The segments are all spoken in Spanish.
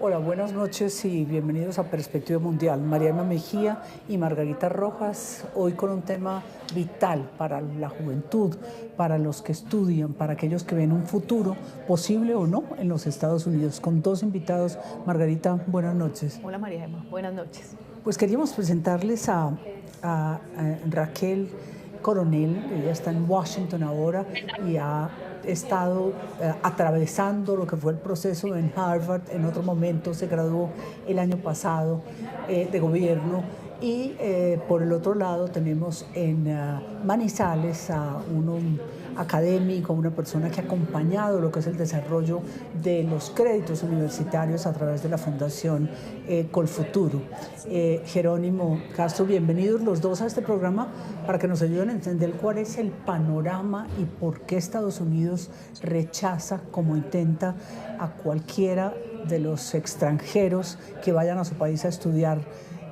Hola, buenas noches y bienvenidos a Perspectiva Mundial. Mariana Mejía y Margarita Rojas, hoy con un tema vital para la juventud, para los que estudian, para aquellos que ven un futuro posible o no en los Estados Unidos, con dos invitados. Margarita, buenas noches. Hola María Emma, buenas noches. Pues queríamos presentarles a Raquel Coronel. Ella está en Washington ahora y ha estado atravesando lo que fue el proceso en Harvard. En otro momento se graduó el año pasado de gobierno. Y por el otro lado tenemos en Manizales a un académico, una persona que ha acompañado lo que es el desarrollo de los créditos universitarios a través de la Fundación Colfuturo. Jerónimo Castro, bienvenidos los dos a este programa para que nos ayuden a entender cuál es el panorama y por qué Estados Unidos rechaza, como intenta, a cualquiera de los extranjeros que vayan a su país a estudiar.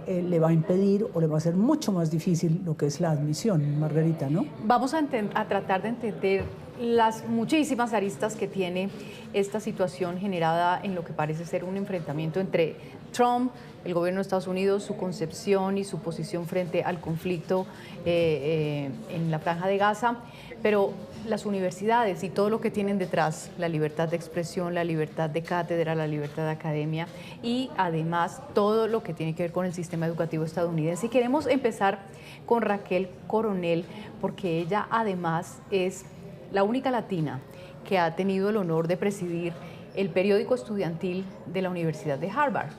Le va a impedir o le va a hacer mucho más difícil lo que es la admisión, Margarita, ¿no? Vamos a tratar de entender las muchísimas aristas que tiene esta situación generada en lo que parece ser un enfrentamiento entre Trump, el gobierno de Estados Unidos, su concepción y su posición frente al conflicto en la Franja de Gaza, pero las universidades y todo lo que tienen detrás, la libertad de expresión, la libertad de cátedra, la libertad de academia y además todo lo que tiene que ver con el sistema educativo estadounidense. Y queremos empezar con Raquel Coronel porque ella además es la única latina que ha tenido el honor de presidir el periódico estudiantil de la Universidad de Harvard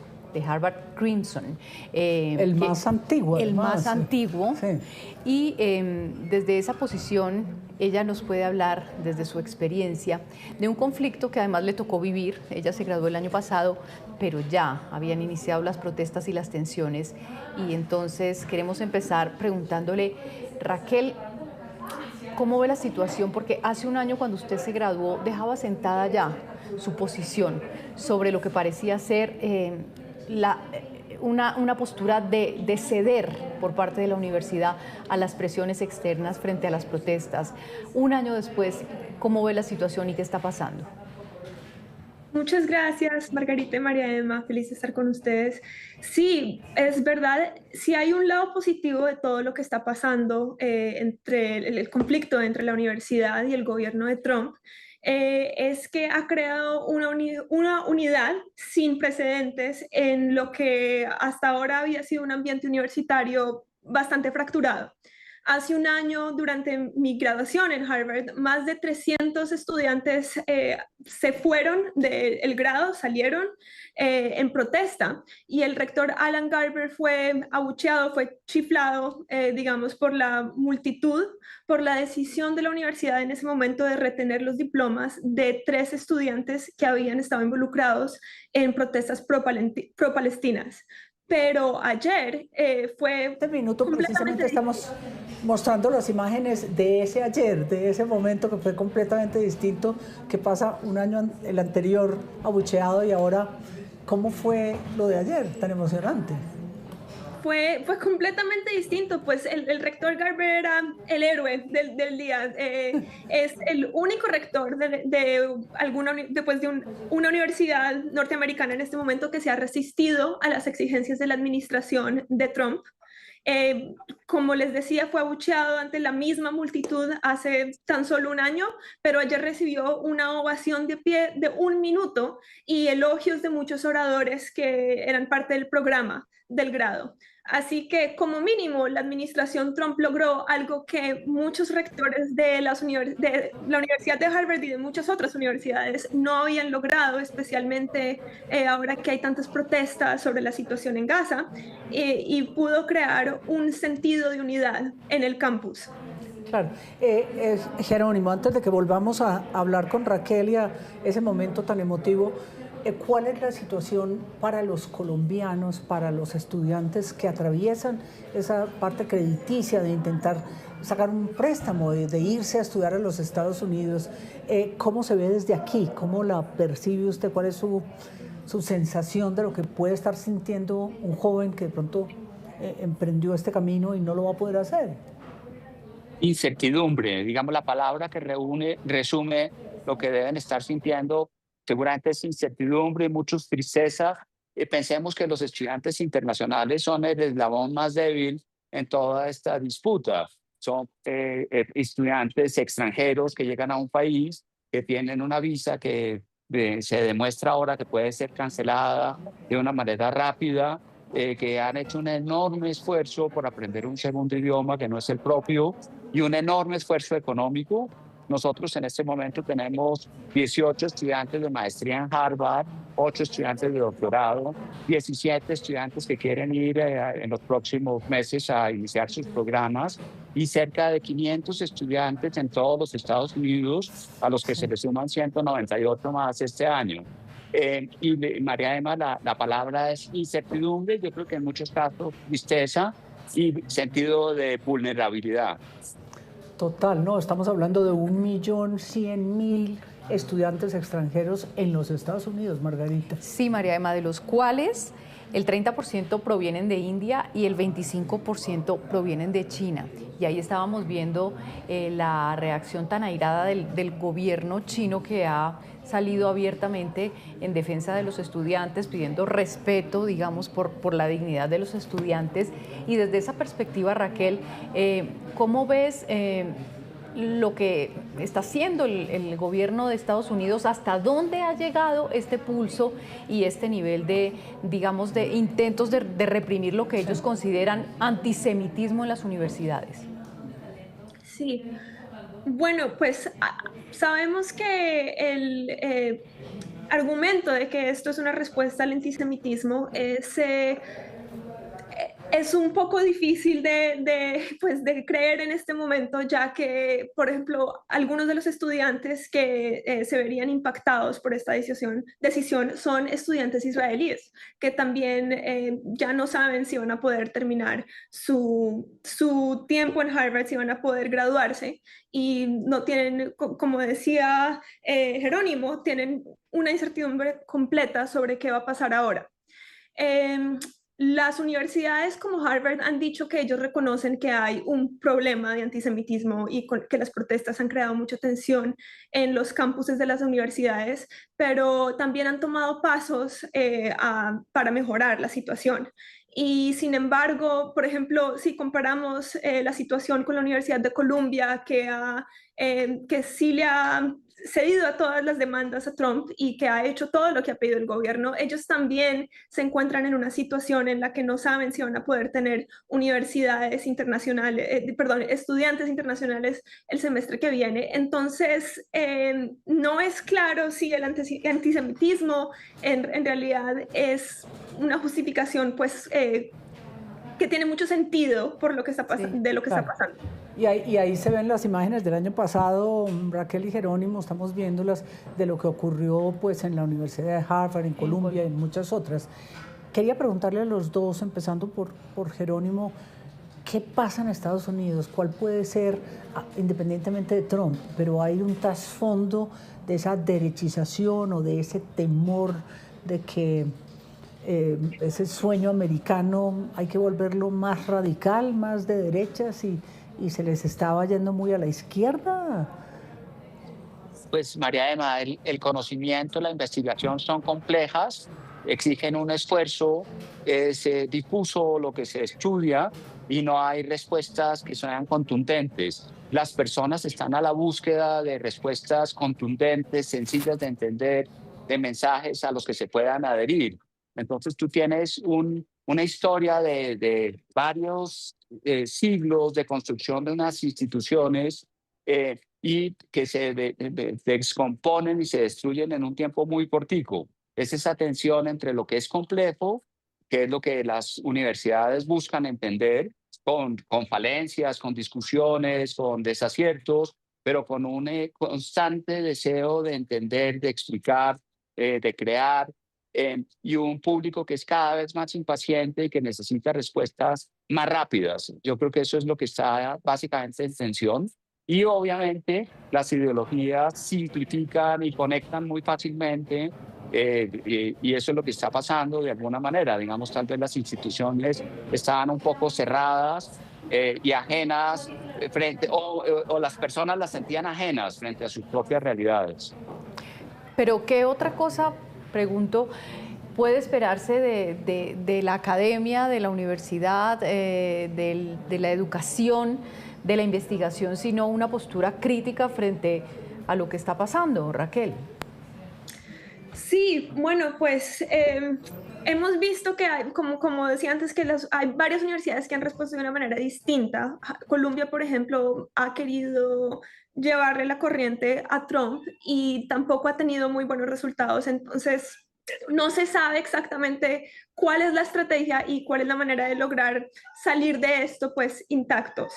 Crimson. El más antiguo. El más antiguo. Sí. Y desde esa posición ella nos puede hablar desde su experiencia de un conflicto que además le tocó vivir. Ella se graduó el año pasado, pero ya habían iniciado las protestas y las tensiones. Y entonces queremos empezar preguntándole, Raquel, ¿cómo ve la situación? Porque hace un año cuando usted se graduó dejaba sentada ya su posición sobre lo que parecía ser una postura de ceder por parte de la universidad a las presiones externas frente a las protestas. Un año después, ¿cómo ve la situación y qué está pasando? Muchas gracias, Margarita y María Emma, feliz de estar con ustedes. Sí, es verdad, sí hay un lado positivo de todo lo que está pasando entre el conflicto entre la universidad y el gobierno de Trump. Es que ha creado una unidad sin precedentes en lo que hasta ahora había sido un ambiente universitario bastante fracturado. Hace un año, durante mi graduación en Harvard, más de 300 estudiantes se fueron del grado, salieron en protesta, y el rector Alan Garber fue abucheado, fue chiflado, digamos, por la multitud, por la decisión de la universidad en ese momento de retener los diplomas de 3 estudiantes que habían estado involucrados en protestas pro-palestinas. Pero ayer fue... Este minuto precisamente estamos mostrando las imágenes de ese ayer, de ese momento que fue completamente distinto, que pasa un año el anterior abucheado y ahora, ¿cómo fue lo de ayer tan emocionante? Fue completamente distinto, pues el rector Garber era el héroe del día. Es el único rector después de una universidad norteamericana en este momento que se ha resistido a las exigencias de la administración de Trump. Como les decía, fue abucheado ante la misma multitud hace tan solo un año, pero ayer recibió una ovación de pie de 1 minuto y elogios de muchos oradores que eran parte del programa del grado. Así que, como mínimo, la administración Trump logró algo que muchos rectores de la Universidad de Harvard y de muchas otras universidades no habían logrado, especialmente ahora que hay tantas protestas sobre la situación en Gaza, y pudo crear un sentido de unidad en el campus. Claro. Jerónimo, antes de que volvamos a hablar con Raquel y a ese momento tan emotivo, ¿cuál es la situación para los colombianos, para los estudiantes que atraviesan esa parte crediticia de intentar sacar un préstamo, de irse a estudiar a los Estados Unidos? ¿Cómo se ve desde aquí? ¿Cómo la percibe usted? ¿Cuál es su sensación de lo que puede estar sintiendo un joven que de pronto emprendió este camino y no lo va a poder hacer? Incertidumbre, digamos la palabra que resume lo que deben estar sintiendo seguramente es incertidumbre, mucha tristeza. Pensemos que los estudiantes internacionales son el eslabón más débil en toda esta disputa. Son estudiantes extranjeros que llegan a un país, que tienen una visa que se demuestra ahora que puede ser cancelada de una manera rápida, que han hecho un enorme esfuerzo por aprender un segundo idioma que no es el propio y un enorme esfuerzo económico. Nosotros en este momento tenemos 18 estudiantes de maestría en Harvard, 8 estudiantes de doctorado, 17 estudiantes que quieren ir en los próximos meses a iniciar sus programas y cerca de 500 estudiantes en todos los Estados Unidos, a los que se les suman 198 más este año. María Emma, la palabra es incertidumbre, yo creo que en muchos casos tristeza y sentido de vulnerabilidad. Total, no, estamos hablando de 1.100.000 estudiantes extranjeros en los Estados Unidos, Margarita. Sí, María Emma, de los cuales el 30% provienen de India y el 25% provienen de China. Y ahí estábamos viendo la reacción tan airada del gobierno chino, que ha salido abiertamente en defensa de los estudiantes, pidiendo respeto, digamos, por la dignidad de los estudiantes. Y desde esa perspectiva, Raquel, ¿cómo ves lo que está haciendo el gobierno de Estados Unidos? ¿Hasta dónde ha llegado este pulso y este nivel de, digamos, de intentos de reprimir lo que ellos consideran antisemitismo en las universidades? Sí, bueno, pues sabemos que el argumento de que esto es una respuesta al antisemitismo es un poco difícil pues, de creer en este momento, ya que, por ejemplo, algunos de los estudiantes que se verían impactados por esta decisión son estudiantes israelíes, que también ya no saben si van a poder terminar su tiempo en Harvard, si van a poder graduarse, y no tienen, como decía Jerónimo, tienen una incertidumbre completa sobre qué va a pasar ahora. Las universidades como Harvard han dicho que ellos reconocen que hay un problema de antisemitismo y que las protestas han creado mucha tensión en los campuses de las universidades, pero también han tomado pasos para mejorar la situación. Y sin embargo, por ejemplo, si comparamos la situación con la Universidad de Columbia, que sí le ha cedido a todas las demandas a Trump y que ha hecho todo lo que ha pedido el gobierno, ellos también se encuentran en una situación en la que no saben si van a poder tener universidades internacionales, estudiantes internacionales el semestre que viene. Entonces, no es claro si el antisemitismo en realidad es una justificación, pues, que tiene mucho sentido por lo que está pasando, de lo que está pasando. Y ahí se ven las imágenes del año pasado, Raquel y Jerónimo, estamos viéndolas de lo que ocurrió pues en la Universidad de Harvard, en Columbia y en muchas otras. Quería preguntarle a los dos, empezando por Jerónimo, ¿qué pasa en Estados Unidos? ¿Cuál puede ser, independientemente de Trump, pero hay un trasfondo de esa derechización o de ese temor de que ese sueño americano hay que volverlo más radical, más de derechas y se les estaba yendo muy a la izquierda? Pues María Emma, el conocimiento, la investigación son complejas, exigen un esfuerzo, es difuso lo que se estudia y no hay respuestas que sean contundentes. Las personas están a la búsqueda de respuestas contundentes, sencillas de entender, de mensajes a los que se puedan adherir. Entonces tú tienes una historia de varios siglos de construcción de unas instituciones y que se descomponen y se destruyen en un tiempo muy cortico. Es esa tensión entre lo que es complejo, que es lo que las universidades buscan entender, con falencias, con discusiones, con desaciertos, pero con un constante deseo de entender, de explicar, de crear, y un público que es cada vez más impaciente y que necesita respuestas más rápidas. Yo creo que eso es lo que está básicamente en tensión. Y obviamente las ideologías simplifican y conectan muy fácilmente, y eso es lo que está pasando de alguna manera. Digamos, tal vez las instituciones estaban un poco cerradas y ajenas o las personas las sentían ajenas frente a sus propias realidades. Pero ¿qué otra cosa, pregunto, puede esperarse de la academia, de la universidad, de la educación, de la investigación, sino una postura crítica frente a lo que está pasando, Raquel? Sí, bueno, pues hemos visto que hay, como decía antes, que hay varias universidades que han respuesto de una manera distinta. Columbia, por ejemplo, ha querido llevarle la corriente a Trump y tampoco ha tenido muy buenos resultados. Entonces, no se sabe exactamente cuál es la estrategia y cuál es la manera de lograr salir de esto, pues, intactos.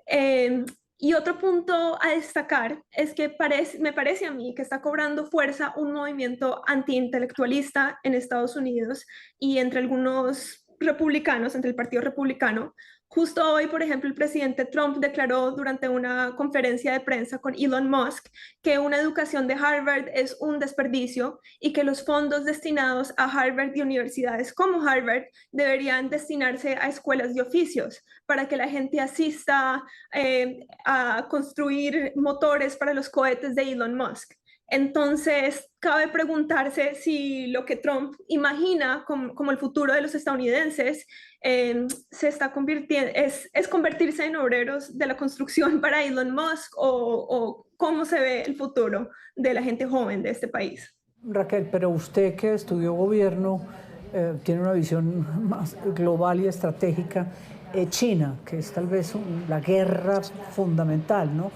Eh, y otro punto a destacar es que me parece a mí que está cobrando fuerza un movimiento antiintelectualista en Estados Unidos y entre algunos republicanos, entre el Partido Republicano. Justo hoy, por ejemplo, el presidente Trump declaró durante una conferencia de prensa con Elon Musk que una educación de Harvard es un desperdicio y que los fondos destinados a Harvard y universidades como Harvard deberían destinarse a escuelas de oficios para que la gente asista a construir motores para los cohetes de Elon Musk. Entonces, cabe preguntarse si lo que Trump imagina como el futuro de los estadounidenses se está convirtiendo, es convertirse en obreros de la construcción para Elon Musk o cómo se ve el futuro de la gente joven de este país. Raquel, pero usted que estudió gobierno, tiene una visión más global y estratégica. China, que es tal vez la guerra fundamental, ¿no?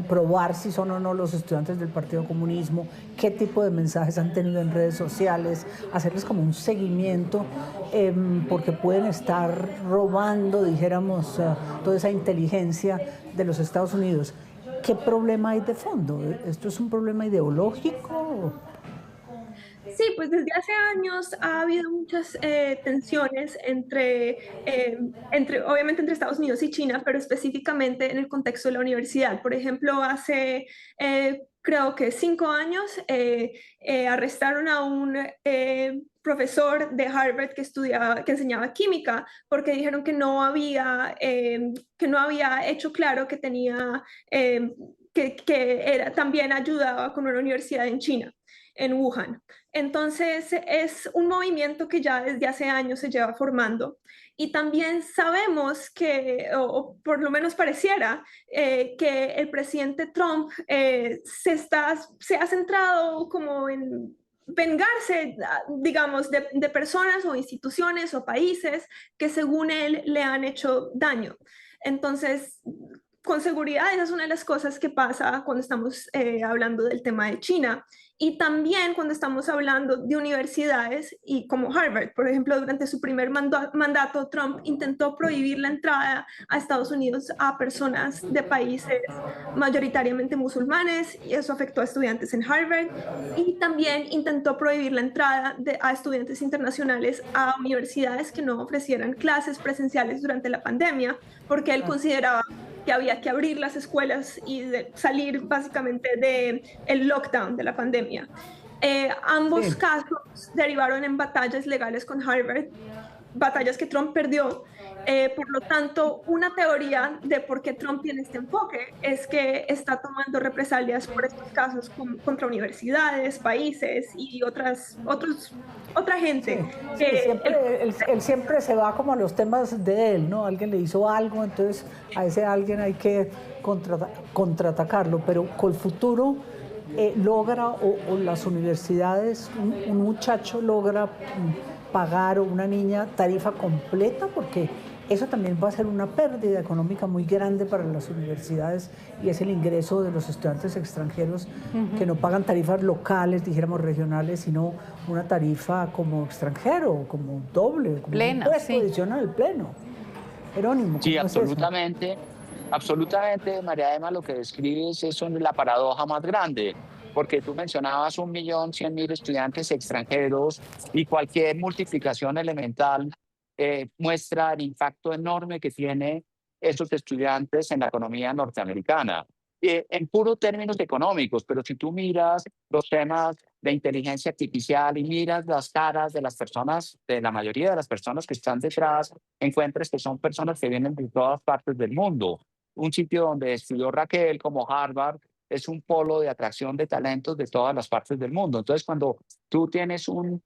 Probar si son o no los estudiantes del Partido Comunismo, qué tipo de mensajes han tenido en redes sociales, hacerles como un seguimiento, porque pueden estar robando, dijéramos, toda esa inteligencia de los Estados Unidos. ¿Qué problema hay de fondo? ¿Esto es un problema ideológico? Sí, pues desde hace años ha habido muchas tensiones obviamente entre Estados Unidos y China, pero específicamente en el contexto de la universidad. Por ejemplo, hace creo que 5 años arrestaron a un profesor de Harvard que enseñaba química porque dijeron que no había hecho claro que tenía también ayudaba con una universidad en China, en Wuhan. Entonces, es un movimiento que ya desde hace años se lleva formando. Y también sabemos o por lo menos pareciera, que el presidente Trump se ha centrado como en vengarse, digamos, de personas o instituciones o países que según él le han hecho daño. Entonces, con seguridad, esa es una de las cosas que pasa cuando estamos hablando del tema de China. Y también cuando estamos hablando de universidades y como Harvard, por ejemplo, durante su primer mandato, Trump intentó prohibir la entrada a Estados Unidos a personas de países mayoritariamente musulmanes y eso afectó a estudiantes en Harvard. Y también intentó prohibir la entrada a estudiantes internacionales a universidades que no ofrecieran clases presenciales durante la pandemia, porque él consideraba que había que abrir las escuelas y salir básicamente del lockdown de la pandemia. Ambos casos derivaron en batallas legales con Harvard, batallas que Trump perdió. Por lo tanto, una teoría de por qué Trump tiene este enfoque es que está tomando represalias por estos casos contra universidades, países y otra gente. Sí, él siempre se va como a los temas de él, ¿no? Alguien le hizo algo, entonces a ese alguien hay que contraatacarlo, pero con el futuro logra, o las universidades, un muchacho logra pagar, o una niña, tarifa completa, porque eso también va a ser una pérdida económica muy grande para las universidades y es el ingreso de los estudiantes extranjeros que no pagan tarifas locales, dijéramos regionales, sino una tarifa como extranjero, como doble, como plena, un impuesto adicional, pleno. Jerónimo, Sí, ¿cómo es eso? absolutamente. Absolutamente, María Emma, lo que describes es la paradoja más grande, porque tú mencionabas 1.100.000 estudiantes extranjeros y cualquier multiplicación elemental muestra el impacto enorme que tiene esos estudiantes en la economía norteamericana. En puros términos económicos, pero si tú miras los temas de inteligencia artificial y miras las caras de las personas, de la mayoría de las personas que están detrás, encuentras que son personas que vienen de todas partes del mundo. Un sitio donde estudió Raquel, como Harvard, es un polo de atracción de talentos de todas las partes del mundo. Entonces, cuando tú tienes un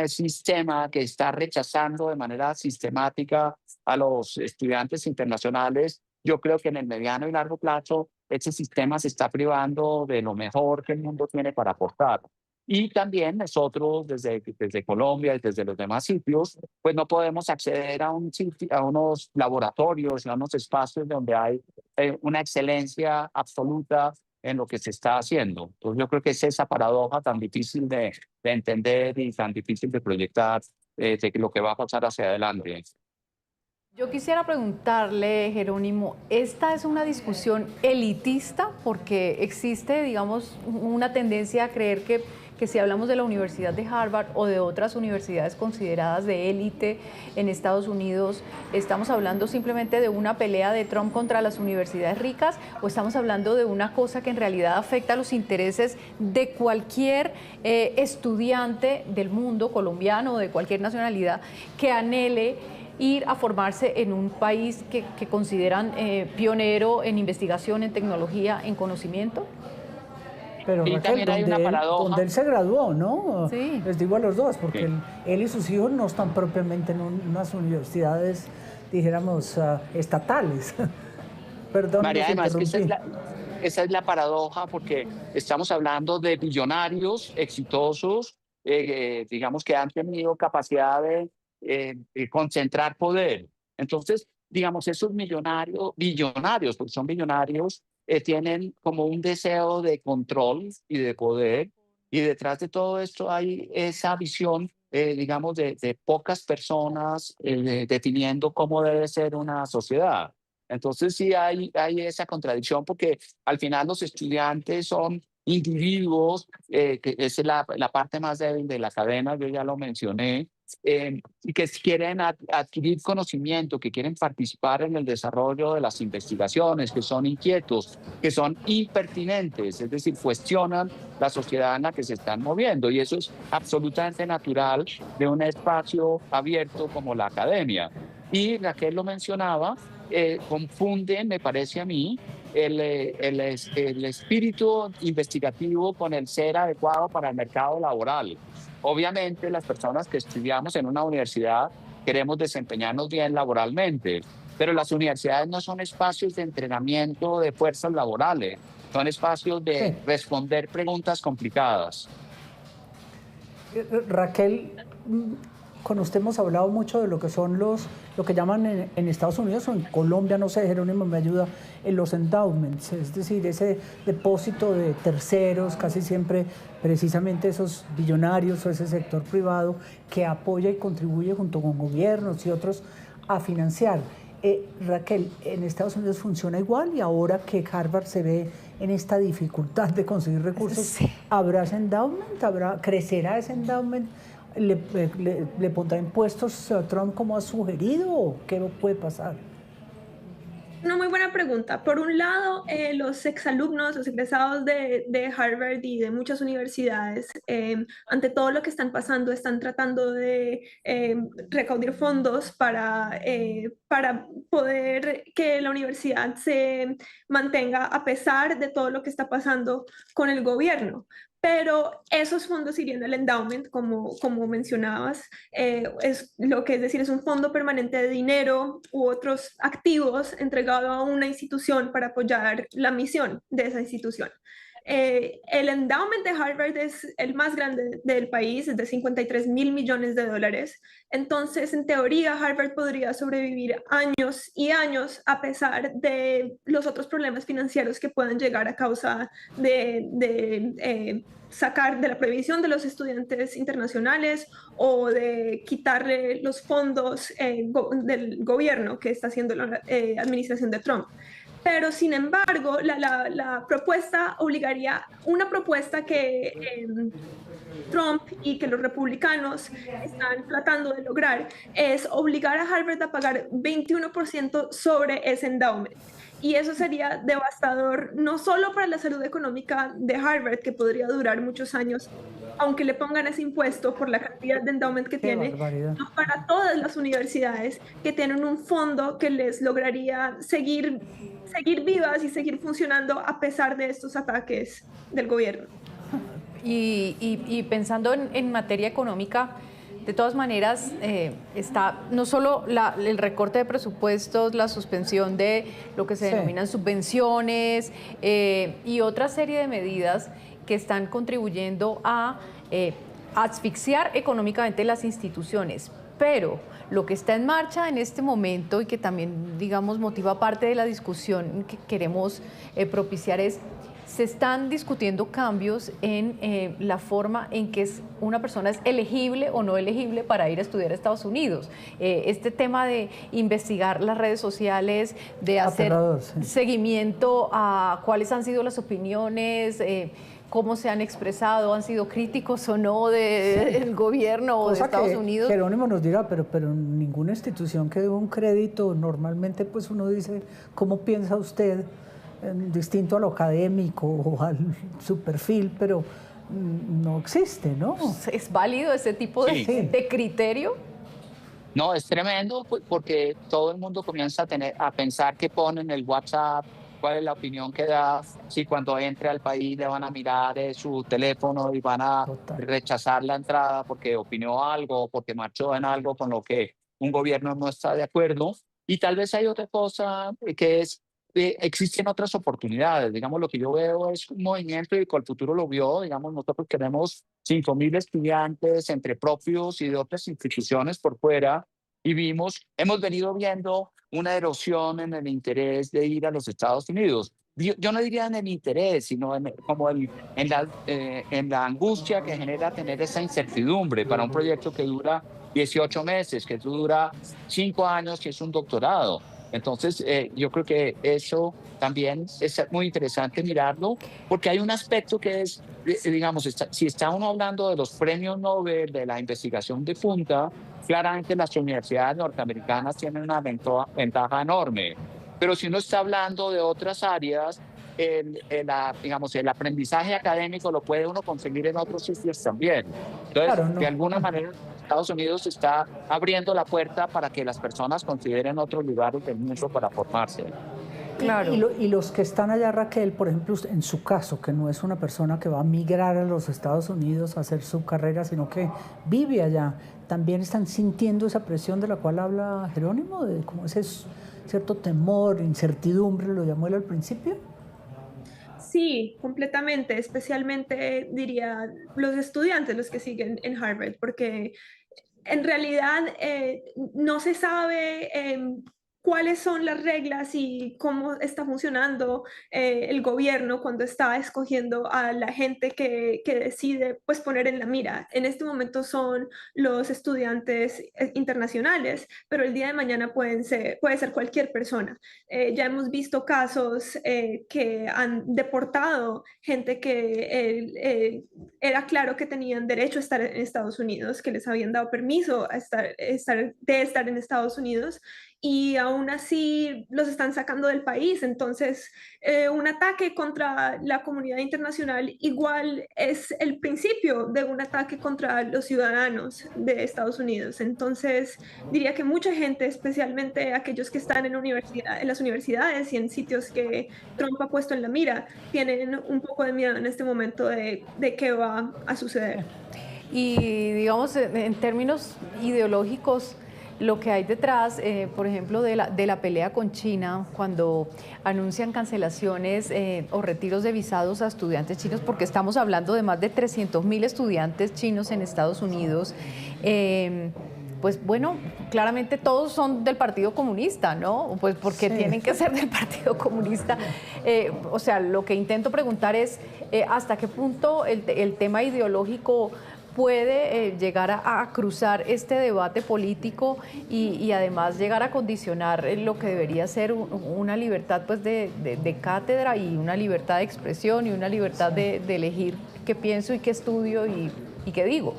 sistema que está rechazando de manera sistemática a los estudiantes internacionales, yo creo que en el mediano y largo plazo ese sistema se está privando de lo mejor que el mundo tiene para aportar. Y también nosotros, desde Colombia y desde los demás sitios, pues no podemos acceder a unos laboratorios, a unos espacios donde hay una excelencia absoluta en lo que se está haciendo. Entonces yo creo que es esa paradoja tan difícil de entender y tan difícil de proyectar de lo que va a pasar hacia adelante. Yo quisiera preguntarle, Jerónimo, ¿esta es una discusión elitista? Porque existe, digamos, una tendencia a creer que si hablamos de la Universidad de Harvard o de otras universidades consideradas de élite en Estados Unidos, ¿estamos hablando simplemente de una pelea de Trump contra las universidades ricas o estamos hablando de una cosa que en realidad afecta a los intereses de cualquier estudiante del mundo, colombiano o de cualquier nacionalidad, que anhele ir a formarse en un país que consideran pionero en investigación, en tecnología, en conocimiento? Pero Y Raquel, también hay una paradoja. donde él se graduó, ¿no? Sí. Les digo a los dos, porque Sí. él y sus hijos no están propiamente en unas universidades, dijéramos, estatales. Perdón, María, los además que interrumpí. esa es la paradoja, porque estamos hablando de billonarios exitosos, digamos que han tenido capacidad de concentrar poder. Entonces, digamos, esos billonarios, porque son billonarios, tienen como un deseo de control y de poder, y detrás de todo esto hay esa visión, digamos, de pocas personas definiendo cómo debe ser una sociedad. Entonces sí hay esa contradicción porque al final los estudiantes son individuos, que es la parte más débil de la cadena, yo ya lo mencioné, y que quieren adquirir conocimiento, que quieren participar en el desarrollo de las investigaciones, que son inquietos, que son impertinentes, es decir, cuestionan la sociedad en la que se están moviendo. Y eso es absolutamente natural de un espacio abierto como la academia. Y Raquel lo mencionaba, confunden, me parece a mí, el espíritu investigativo con el ser adecuado para el mercado laboral. Obviamente, las personas que estudiamos en una universidad queremos desempeñarnos bien laboralmente, pero las universidades no son espacios de entrenamiento de fuerzas laborales, son espacios Sí. de responder preguntas complicadas. Raquel, con usted hemos hablado mucho de lo que son lo que llaman en Estados Unidos o en Colombia, no sé, Jerónimo me ayuda, en los endowments, es decir, ese depósito de terceros, casi siempre precisamente esos billonarios o ese sector privado que apoya y contribuye junto con gobiernos y otros a financiar. Raquel, ¿en Estados Unidos funciona igual y ahora que Harvard se ve en esta dificultad de conseguir recursos, Sí. ¿habrá ese endowment? ¿Crecerá ese endowment? ¿Le pondrá impuestos a Trump como ha sugerido o qué puede pasar? Una muy buena pregunta. Por un lado, los exalumnos, los egresados de Harvard y de muchas universidades, ante todo lo que están pasando, están tratando de recaudar fondos para poder que la universidad se mantenga a pesar de todo lo que está pasando con el gobierno. Pero esos fondos irían al endowment, como mencionabas, es lo que es decir, es un fondo permanente de dinero u otros activos entregado a una institución para apoyar la misión de esa institución. El endowment de Harvard es el más grande del país, es de 53.000 millones de dólares. Entonces, en teoría, Harvard podría sobrevivir años y años a pesar de los otros problemas financieros que puedan llegar a causa de sacar de la prohibición de los estudiantes internacionales o de quitarle los fondos del gobierno que está haciendo la administración de Trump. Pero, sin embargo, la propuesta obligaría, una propuesta Trump y que los republicanos están tratando de lograr es obligar a Harvard a pagar 21% sobre ese endowment. Y eso sería devastador no solo para la salud económica de Harvard, que podría durar muchos años, aunque le pongan ese impuesto por la cantidad de endowment que Qué tiene, barbaridad. sino para todas las universidades que tienen un fondo que les lograría seguir vivas y seguir funcionando a pesar de estos ataques del gobierno. Y pensando en materia económica, de todas maneras, está no solo el recorte de presupuestos, la suspensión de lo que se denominan subvenciones y otra serie de medidas que están contribuyendo a asfixiar económicamente las instituciones. Pero lo que está en marcha en este momento y que también, digamos, motiva parte de la discusión que queremos propiciar es: se están discutiendo cambios en la forma en que una persona es elegible o no elegible para ir a estudiar a Estados Unidos. Este tema de investigar las redes sociales, de hacer seguimiento a cuáles han sido las opiniones, cómo se han expresado, han sido críticos o no del gobierno o de Estados Unidos. Jerónimo nos dirá, pero ninguna institución que dé un crédito, normalmente pues uno dice, ¿cómo piensa usted? Distinto a lo académico o a su perfil, pero no existe, ¿no? ¿Es válido ese tipo de criterio? No, es tremendo porque todo el mundo comienza a pensar qué pone en el WhatsApp, cuál es la opinión que da, si cuando entre al país le van a mirar su teléfono y van a rechazar la entrada porque opinó algo, porque marchó en algo con lo que un gobierno no está de acuerdo. Y tal vez hay otra cosa que es existen otras oportunidades. Digamos, lo que yo veo es un movimiento y que el futuro lo vio. Digamos, nosotros queremos 5.000 estudiantes entre propios y de otras instituciones por fuera y hemos venido viendo una erosión en el interés de ir a los Estados Unidos. Yo no diría en el interés, sino en la angustia que genera tener esa incertidumbre para un proyecto que dura 18 meses, que dura 5 años, que es un doctorado. Entonces, yo creo que eso también es muy interesante mirarlo, porque hay un aspecto que es, digamos, si está uno hablando de los premios Nobel, de la investigación de punta, claramente las universidades norteamericanas tienen una ventaja enorme. Pero si uno está hablando de otras áreas, digamos, el aprendizaje académico lo puede uno conseguir en otros sitios también. Entonces, de alguna manera, Estados Unidos está abriendo la puerta para que las personas consideren otros lugares del mundo para formarse. Claro. Y los que están allá, Raquel, por ejemplo, en su caso, que no es una persona que va a migrar a los Estados Unidos a hacer su carrera, sino que vive allá, ¿también están sintiendo esa presión de la cual habla Jerónimo? De como ese cierto temor, incertidumbre, lo llamó él al principio. Sí, completamente, especialmente diría los estudiantes, los que siguen en Harvard, porque en realidad no se sabe cuáles son las reglas y cómo está funcionando el gobierno cuando está escogiendo a la gente que decide pues, poner en la mira. En este momento son los estudiantes internacionales, pero el día de mañana puede ser cualquier persona. Ya hemos visto casos que han deportado gente que era claro que tenían derecho a estar en Estados Unidos, que les habían dado permiso de estar en Estados Unidos, y aún así los están sacando del país. Entonces, un ataque contra la comunidad internacional igual es el principio de un ataque contra los ciudadanos de Estados Unidos. Entonces, diría que mucha gente, especialmente aquellos que están en las universidades y en sitios que Trump ha puesto en la mira, tienen un poco de miedo en este momento de qué va a suceder. Y digamos, en términos ideológicos, lo que hay detrás, por ejemplo, de la pelea con China, cuando anuncian cancelaciones o retiros de visados a estudiantes chinos, porque estamos hablando de más de 300.000 estudiantes chinos en Estados Unidos, pues bueno, claramente todos son del Partido Comunista, ¿no? Pues porque tienen que ser del Partido Comunista. O sea, lo que intento preguntar es hasta qué punto el tema ideológico puede llegar a cruzar este debate político y además llegar a condicionar lo que debería ser una libertad pues de cátedra y una libertad de expresión y una libertad de elegir qué pienso y qué estudio y ¿Y qué digo?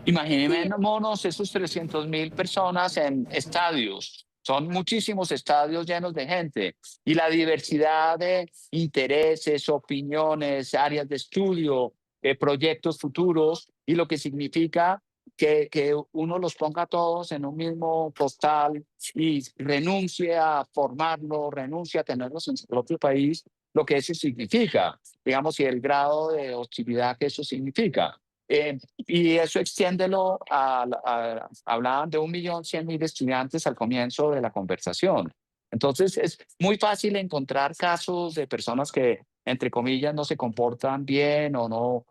Imaginémonos esos 300.000 personas en estadios. Son muchísimos estadios llenos de gente y la diversidad de intereses, opiniones, áreas de estudio, proyectos futuros y lo que significa que uno los ponga todos en un mismo postal y renuncie a formarlo, renuncie a tenerlos en su propio país, lo que eso significa, digamos, y el grado de hostilidad que eso significa. Y eso extiéndelo hablaban de 1.100.000 estudiantes al comienzo de la conversación. Entonces es muy fácil encontrar casos de personas que, entre comillas, no se comportan bien o no,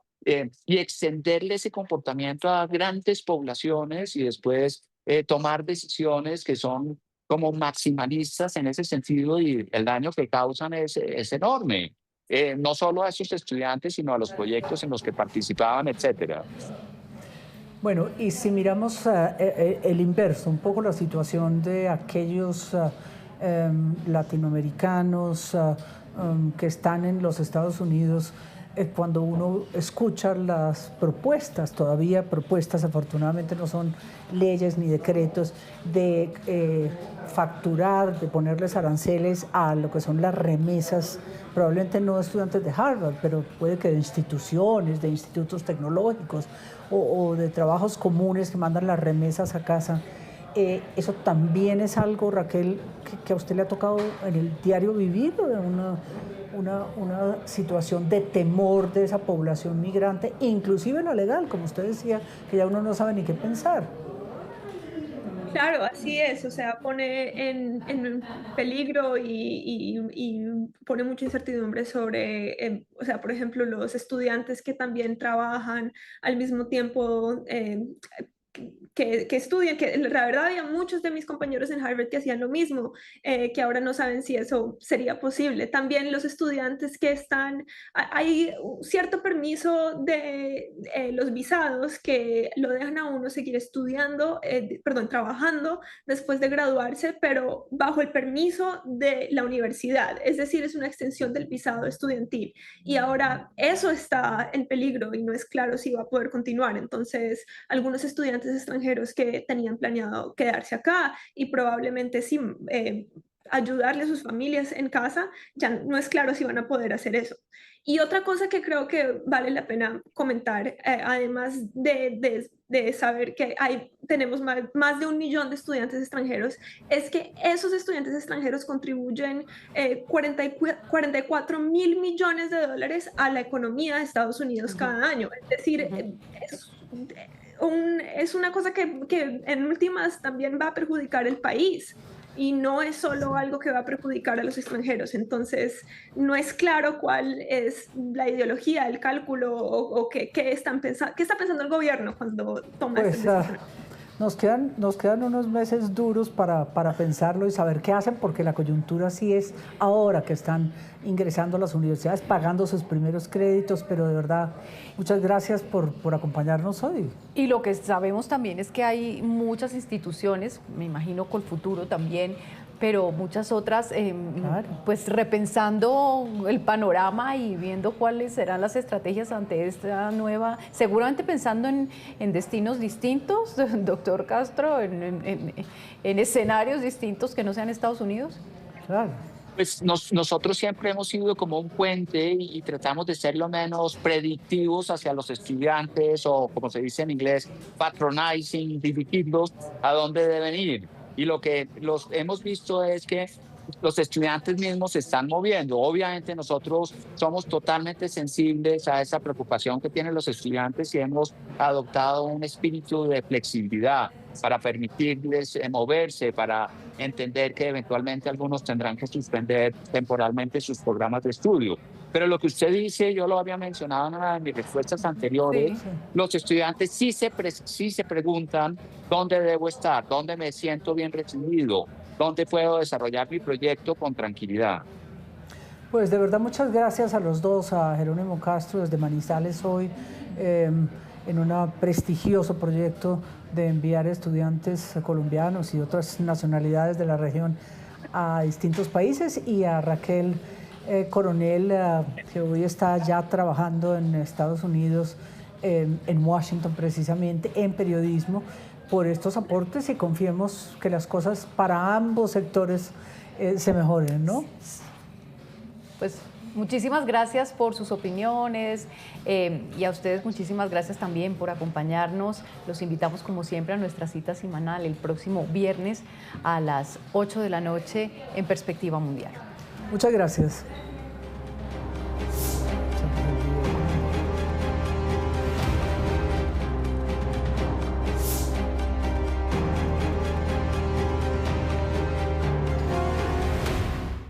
y extenderle ese comportamiento a grandes poblaciones y después tomar decisiones que son como maximalistas en ese sentido y el daño que causan es enorme. No solo a esos estudiantes, sino a los proyectos en los que participaban, etcétera. Bueno, y si miramos el inverso, un poco la situación de aquellos latinoamericanos que están en los Estados Unidos, cuando uno escucha las propuestas, todavía propuestas, afortunadamente no son leyes ni decretos, de facturar, de ponerles aranceles a lo que son las remesas, probablemente no de estudiantes de Harvard, pero puede que de instituciones, de institutos tecnológicos o de trabajos comunes que mandan las remesas a casa. Eso también es algo, Raquel, que a usted le ha tocado en el diario vivir, una situación de temor de esa población migrante, inclusive la legal, como usted decía, que ya uno no sabe ni qué pensar. Claro, así es, o sea, pone en peligro y pone mucha incertidumbre sobre, o sea, por ejemplo, los estudiantes que también trabajan al mismo tiempo, que estudian, que la verdad había muchos de mis compañeros en Harvard que hacían lo mismo, que ahora no saben si eso sería posible. También los estudiantes que están, hay cierto permiso de los visados que lo dejan a uno seguir estudiando, perdón, trabajando después de graduarse, pero bajo el permiso de la universidad, es decir, es una extensión del visado estudiantil. Y ahora eso está en peligro y no es claro si va a poder continuar. Entonces, algunos estudiantes extranjeros que tenían planeado quedarse acá y probablemente sí ayudarle a sus familias en casa, ya no es claro si van a poder hacer eso. Y otra cosa que creo que vale la pena comentar, además de saber que tenemos más de 1 millón de estudiantes extranjeros, es que esos estudiantes extranjeros contribuyen 44 mil millones de dólares a la economía de Estados Unidos cada año. Es decir, es una cosa que en últimas también va a perjudicar el país y no es solo algo que va a perjudicar a los extranjeros. Entonces, no es claro cuál es la ideología, el cálculo o qué está pensando el gobierno cuando toma Pues, esta decisión. nos quedan unos meses duros para pensarlo y saber qué hacen, porque la coyuntura sí es ahora que están ingresando a las universidades, pagando sus primeros créditos, pero de verdad, muchas gracias por acompañarnos hoy. Y lo que sabemos también es que hay muchas instituciones, me imagino Colfuturo también, pero muchas otras, Claro. pues repensando el panorama y viendo cuáles serán las estrategias ante esta nueva, seguramente pensando en destinos distintos, doctor Castro, en escenarios distintos que no sean Estados Unidos. Claro. Pues nosotros siempre hemos sido como un puente y tratamos de ser lo menos predictivos hacia los estudiantes o, como se dice en inglés, patronizing, dirigirlos a dónde deben ir. Y lo que hemos visto es que los estudiantes mismos se están moviendo. Obviamente nosotros somos totalmente sensibles a esa preocupación que tienen los estudiantes y hemos adoptado un espíritu de flexibilidad para permitirles moverse, para entender que eventualmente algunos tendrán que suspender temporalmente sus programas de estudio. Pero lo que usted dice, yo lo había mencionado en una de mis respuestas anteriores, Sí. los estudiantes sí se preguntan dónde debo estar, dónde me siento bien recibido, dónde puedo desarrollar mi proyecto con tranquilidad. Pues de verdad muchas gracias a los dos, a Jerónimo Castro desde Manizales hoy, en un prestigioso proyecto de enviar estudiantes colombianos y otras nacionalidades de la región a distintos países, y a Raquel Coronel, que hoy está ya trabajando en Estados Unidos en Washington precisamente, en periodismo, por estos aportes y confiemos que las cosas para ambos sectores se mejoren, ¿no? Pues muchísimas gracias por sus opiniones y a ustedes muchísimas gracias también por acompañarnos. Los invitamos como siempre a nuestra cita semanal el próximo viernes a las 8 de la noche en Perspectiva Mundial. Muchas gracias.